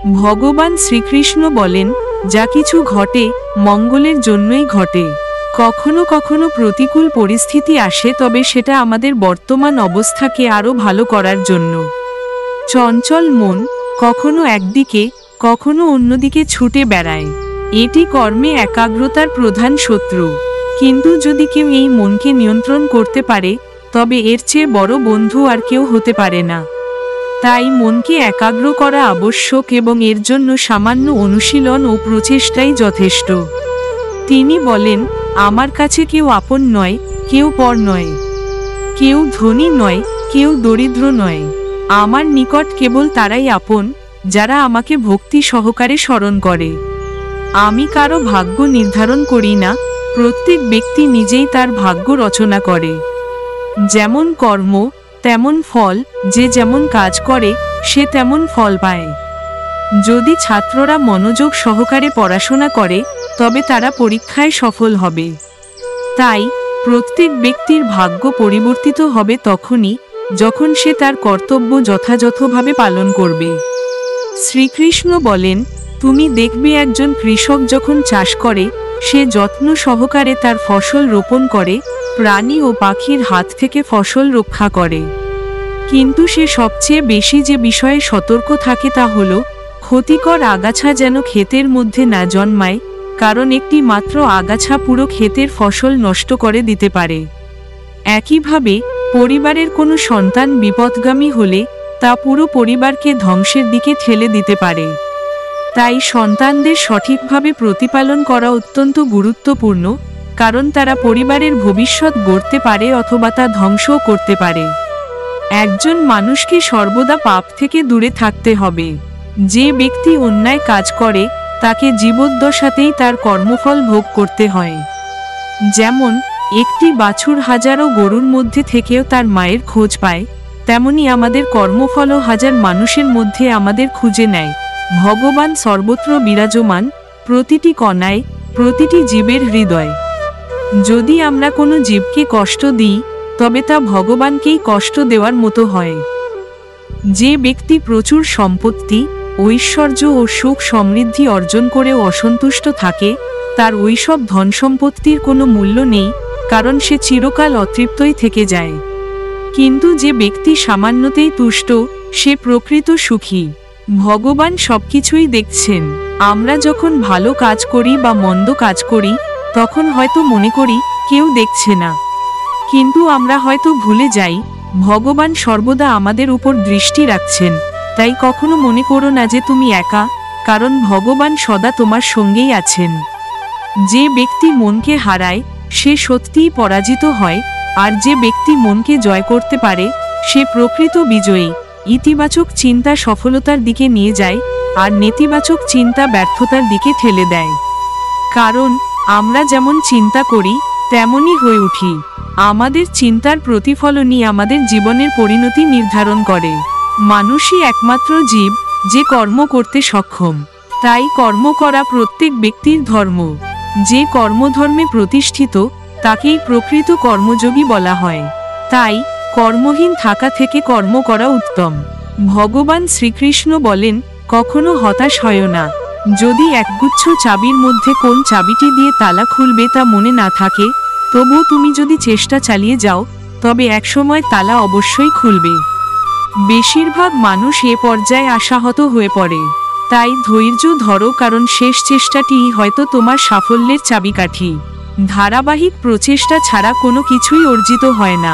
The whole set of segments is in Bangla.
ভগবান শ্রীকৃষ্ণ বলেন, যা কিছু ঘটে মঙ্গলের জন্যই ঘটে। কখনো কখনো প্রতিকূল পরিস্থিতি আসে, তবে সেটা আমাদের বর্তমান অবস্থাকে আরও ভালো করার জন্য। চঞ্চল মন কখনো একদিকে কখনো অন্যদিকে ছুটে বেড়ায়। এটি কর্মে একাগ্রতার প্রধান শত্রু। কিন্তু যদি কেউ এই মনকে নিয়ন্ত্রণ করতে পারে, তবে এর চেয়ে বড় বন্ধু আর কেউ হতে পারে না। তাই মনকে একাগ্র করা আবশ্যক এবং এর জন্য সামান্য অনুশীলন ও প্রচেষ্টাই যথেষ্ট। তিনি বলেন, আমার কাছে কেউ আপন নয়, কেউ পর নয়, কেউ ধনী নয়, কেউ দরিদ্র নয়। আমার নিকট কেবল তারাই আপন, যারা আমাকে ভক্তি সহকারে স্মরণ করে। আমি কারো ভাগ্য নির্ধারণ করি না, প্রত্যেক ব্যক্তি নিজেই তার ভাগ্য রচনা করে। যেমন কর্ম তেমন ফল, যে যেমন কাজ করে সে তেমন ফল পায়। যদি ছাত্ররা মনোযোগ সহকারে পড়াশোনা করে, তবে তারা পরীক্ষায় সফল হবে। তাই প্রত্যেক ব্যক্তির ভাগ্য পরিবর্তিত হবে তখনই, যখন সে তার কর্তব্য যথাযথভাবে পালন করবে। শ্রীকৃষ্ণ বলেন, তুমি দেখবে একজন কৃষক যখন চাষ করে, সে যত্ন সহকারে তার ফসল রোপণ করে, প্রাণী ও পাখির হাত থেকে ফসল রক্ষা করে। কিন্তু সে সবচেয়ে বেশি যে বিষয়ে সতর্ক থাকে তা হল, ক্ষতিকর আগাছা যেন ক্ষেতের মধ্যে না জন্মায়, কারণ একটি মাত্র আগাছা পুরো ক্ষেতের ফসল নষ্ট করে দিতে পারে। একইভাবে পরিবারের কোনো সন্তান বিপথগামী হলে তা পুরো পরিবারকে ধ্বংসের দিকে ঠেলে দিতে পারে। তাই সন্তানদের সঠিকভাবে প্রতিপালন করা অত্যন্ত গুরুত্বপূর্ণ, কারণ তারা পরিবারের ভবিষ্যৎ গড়তে পারে অথবা তা ধ্বংসও করতে পারে। একজন মানুষকে সর্বদা পাপ থেকে দূরে থাকতে হবে। যে ব্যক্তি অন্যায় কাজ করে, তাকে জীবদ্দশাতেই তার কর্মফল ভোগ করতে হয়। যেমন একটি বাছুর হাজারো গরুর মধ্যে থেকেও তার মায়ের খোঁজ পায়, তেমনি আমাদের কর্মফলও হাজার মানুষের মধ্যে আমাদের খুঁজে নেয়। ভগবান সর্বত্র বিরাজমান, প্রতিটি কণায়, প্রতিটি জীবের হৃদয়। যদি আমরা কোনো জীবকে কষ্ট দিই, তবে তা ভগবানকেই কষ্ট দেওয়ার মতো হয়। যে ব্যক্তি প্রচুর সম্পত্তি, ঐশ্বর্য ও সুখ সমৃদ্ধি অর্জন করেও অসন্তুষ্ট থাকে, তার ওইসব ধন সম্পত্তির কোনো মূল্য নেই, কারণ সে চিরকাল অতৃপ্তই থেকে যায়। কিন্তু যে ব্যক্তি সামান্যতেই তুষ্ট, সে প্রকৃত সুখী। ভগবান সবকিছুই দেখছেন। আমরা যখন ভালো কাজ করি বা মন্দ কাজ করি, তখন হয়তো মনে করি কেউ দেখছে না, কিন্তু আমরা হয়তো ভুলে যাই ভগবান সর্বদা আমাদের উপর দৃষ্টি রাখছেন। তাই কখনো মনে করো না যে তুমি একা, কারণ ভগবান সদা তোমার সঙ্গেই আছেন। যে ব্যক্তি মনকে হারায়, সে সত্যিই পরাজিত হয়, আর যে ব্যক্তি মনকে জয় করতে পারে, সে প্রকৃত বিজয়ী। ইতিবাচক চিন্তা সফলতার দিকে নিয়ে যায়, আর নেতিবাচক চিন্তা ব্যর্থতার দিকে ঠেলে দেয়। কারণ আমরা যেমন চিন্তা করি, তেমনই হয়ে উঠি। আমাদের চিন্তার প্রতিফলনই আমাদের জীবনের পরিণতি নির্ধারণ করে। মানুষই একমাত্র জীব যে কর্ম করতে সক্ষম। তাই কর্ম করা প্রত্যেক ব্যক্তির ধর্ম। যে কর্মধর্মে প্রতিষ্ঠিত, তাকেই প্রকৃত কর্মযোগী বলা হয়। তাই কর্মহীন থাকা থেকে কর্ম করা উত্তম। ভগবান শ্রীকৃষ্ণ বলেন, কখনো হতাশ হয় না। যদি একগুচ্ছ চাবির মধ্যে কোন চাবিটি দিয়ে তালা খুলবে তা মনে না থাকে, তবুও তুমি যদি চেষ্টা চালিয়ে যাও, তবে একসময় তালা অবশ্যই খুলবে। বেশিরভাগ মানুষ এ পর্যায়ে আশাহত হয়ে পড়ে। তাই ধৈর্য ধরো, কারণ শেষ চেষ্টাটিই হয়তো তোমার সাফল্যের চাবিকাঠি। ধারাবাহিক প্রচেষ্টা ছাড়া কোনো কিছুই অর্জিত হয় না।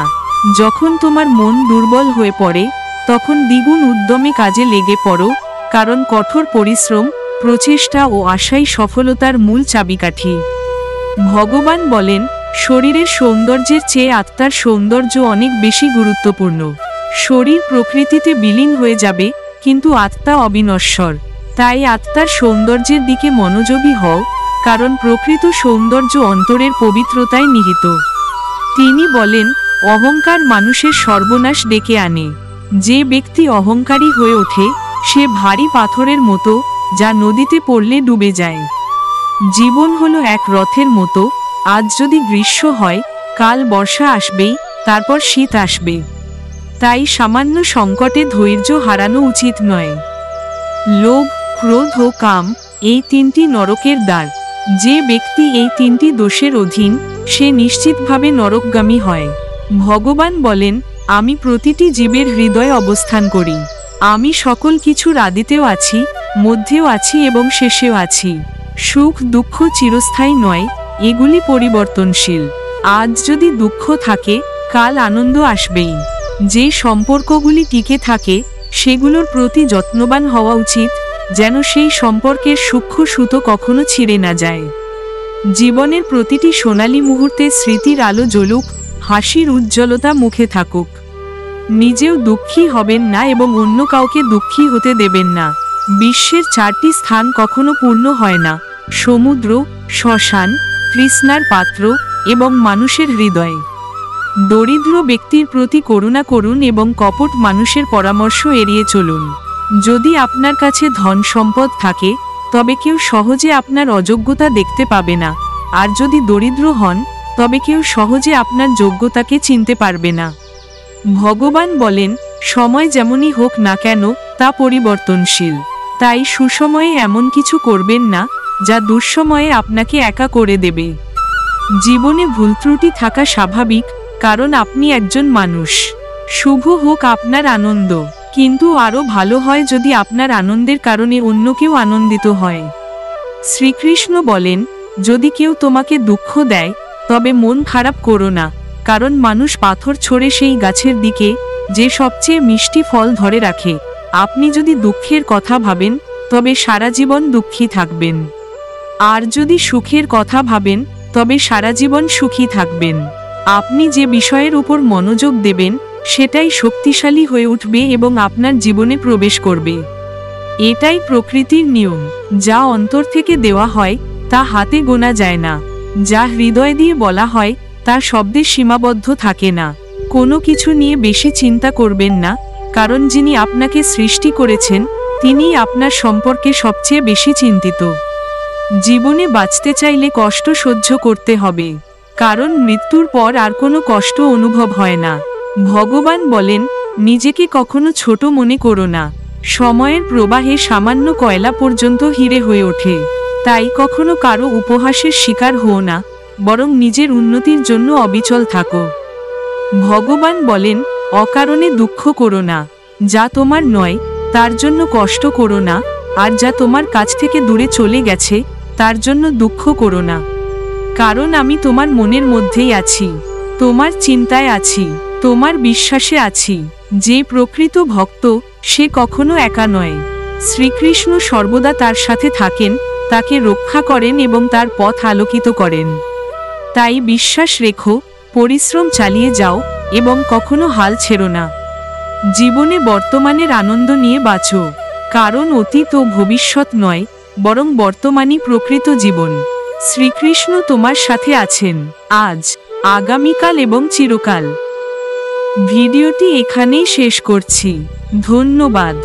যখন তোমার মন দুর্বল হয়ে পড়ে, তখন দ্বিগুণ উদ্যমে কাজে লেগে পড়ো, কারণ কঠোর পরিশ্রম, প্রচেষ্টা ও আশাই সফলতার মূল চাবিকাঠি। ভগবান বলেন, শরীরের সৌন্দর্যের চেয়ে আত্মার সৌন্দর্য অনেক বেশি গুরুত্বপূর্ণ। শরীর প্রকৃতিতে বিলীন হয়ে যাবে, কিন্তু আত্মা অবিনশ্বর। তাই আত্মার সৌন্দর্যের দিকে মনোযোগী হও, কারণ প্রকৃত সৌন্দর্য অন্তরের পবিত্রতায় নিহিত। তিনি বলেন, অহংকার মানুষের সর্বনাশ ডেকে আনে। যে ব্যক্তি অহংকারী হয়ে ওঠে, সে ভারী পাথরের মতো, যা নদীতে পড়লে ডুবে যায়। জীবন হলো এক রথের মতো, আজ যদি গ্রীষ্ম হয়, কাল বর্ষা আসবেই, তারপর শীত আসবে। তাই সামান্য সংকটে ধৈর্য হারানো উচিত নয়। লোভ, ক্রোধ ও কাম, এই তিনটি নরকের দ্বার। যে ব্যক্তি এই তিনটি দোষের অধীন, সে নিশ্চিতভাবে নরকগামী হয়। ভগবান বলেন, আমি প্রতিটি জীবের হৃদয়ে অবস্থান করি। আমি সকল কিছুর আদিতেও আছি, মধ্যেও আছি এবং শেষেও আছি। সুখ দুঃখ চিরস্থায়ী নয়, এগুলি পরিবর্তনশীল। আজ যদি দুঃখ থাকে, কাল আনন্দ আসবেই। যে সম্পর্কগুলি টিকে থাকে, সেগুলোর প্রতি যত্নবান হওয়া উচিত, যেন সেই সম্পর্কের সূক্ষ্ম সুতো কখনো ছিঁড়ে না যায়। জীবনের প্রতিটি সোনালী মুহূর্তে স্মৃতির আলো জ্বলুক, হাসির উজ্জ্বলতা মুখে থাকুক। নিজেও দুঃখী হবেন না এবং অন্য কাউকে দুঃখী হতে দেবেন না। বিশ্বের 4টি স্থান কখনো পূর্ণ হয় না: সমুদ্র, শ্মশান, তৃষ্ণার পাত্র এবং মানুষের হৃদয়। দরিদ্র ব্যক্তির প্রতি করুণা করুন এবং কপট মানুষের পরামর্শ এড়িয়ে চলুন। যদি আপনার কাছে ধন সম্পদ থাকে, তবে কেউ সহজে আপনার অযোগ্যতা দেখতে পাবে না, আর যদি দরিদ্র হন, তবে কেউ সহজে আপনার যোগ্যতাকে চিনতে পারবে না। ভগবান বলেন, সময় যেমনই হোক না কেন, তা পরিবর্তনশীল। তাই সুসময়ে এমন কিছু করবেন না, যা দুঃসময়ে আপনাকে একা করে দেবে। জীবনে ভুল ত্রুটি থাকা স্বাভাবিক, কারণ আপনি একজন মানুষ। শুভ হোক আপনার আনন্দ, কিন্তু আরও ভালো হয় যদি আপনার আনন্দের কারণে অন্য কেউ আনন্দিত হয়। শ্রীকৃষ্ণ বলেন, যদি কেউ তোমাকে দুঃখ দেয়, তবে মন খারাপ করো না, কারণ মানুষ পাথর ছড়ে সেই গাছের দিকে, যে সবচেয়ে মিষ্টি ফল ধরে রাখে। আপনি যদি দুঃখের কথা ভাবেন, তবে সারা জীবন দুঃখী থাকবেন। আর যদি সুখের কথা ভাবেন, তবে সারা জীবন সুখী থাকবেন। আপনি যে বিষয়ের উপর মনোযোগ দেবেন, সেটাই শক্তিশালী হয়ে উঠবে এবং আপনার জীবনে প্রবেশ করবে। এটাই প্রকৃতির নিয়ম। যা অন্তর থেকে দেওয়া হয়, তা হাতে গোনা যায় না। যা হৃদয় দিয়ে বলা হয়, তা শব্দে সীমাবদ্ধ থাকে না। কোনো কিছু নিয়ে বেশি চিন্তা করবেন না, কারণ যিনি আপনাকে সৃষ্টি করেছেন, তিনিই আপনার সম্পর্কে সবচেয়ে বেশি চিন্তিত। জীবনে বাঁচতে চাইলে কষ্ট সহ্য করতে হবে, কারণ মৃত্যুর পর আর কোনো কষ্ট অনুভব হয় না। ভগবান বলেন, নিজেকে কখনো ছোট মনে করো না। সময়ের প্রবাহে সামান্য কয়লা পর্যন্ত হিরে হয়ে ওঠে। তাই কখনো কারো উপহাসের শিকার হও না, বরং নিজের উন্নতির জন্য অবিচল থাকো। ভগবান বলেন, অকারণে দুঃখ করো না। যা তোমার নয়, তার জন্য কষ্ট করো না, আর যা তোমার কাছ থেকে দূরে চলে গেছে, তার জন্য দুঃখ করো না। কারণ আমি তোমার মনের মধ্যেই আছি, তোমার চিন্তায় আছি, তোমার বিশ্বাসে আছি। যে প্রকৃত ভক্ত, সে কখনো একা নয়। শ্রীকৃষ্ণ সর্বদা তার সাথে থাকেন, তাকে রক্ষা করেন এবং তার পথ আলোকিত করেন। তাই বিশ্বাস রেখো, পরিশ্রম চালিয়ে যাও এবং কখনো হাল ছেড়ো না। জীবনে বর্তমানের আনন্দ নিয়ে বাঁচো, কারণ অতীত ও ভবিষ্যৎ নয়, বরং বর্তমানই প্রকৃত জীবন। শ্রীকৃষ্ণ তোমার সাথে আছেন আজ, আগামীকাল এবং চিরকাল। ভিডিওটি এখানেই শেষ করছি। ধন্যবাদ।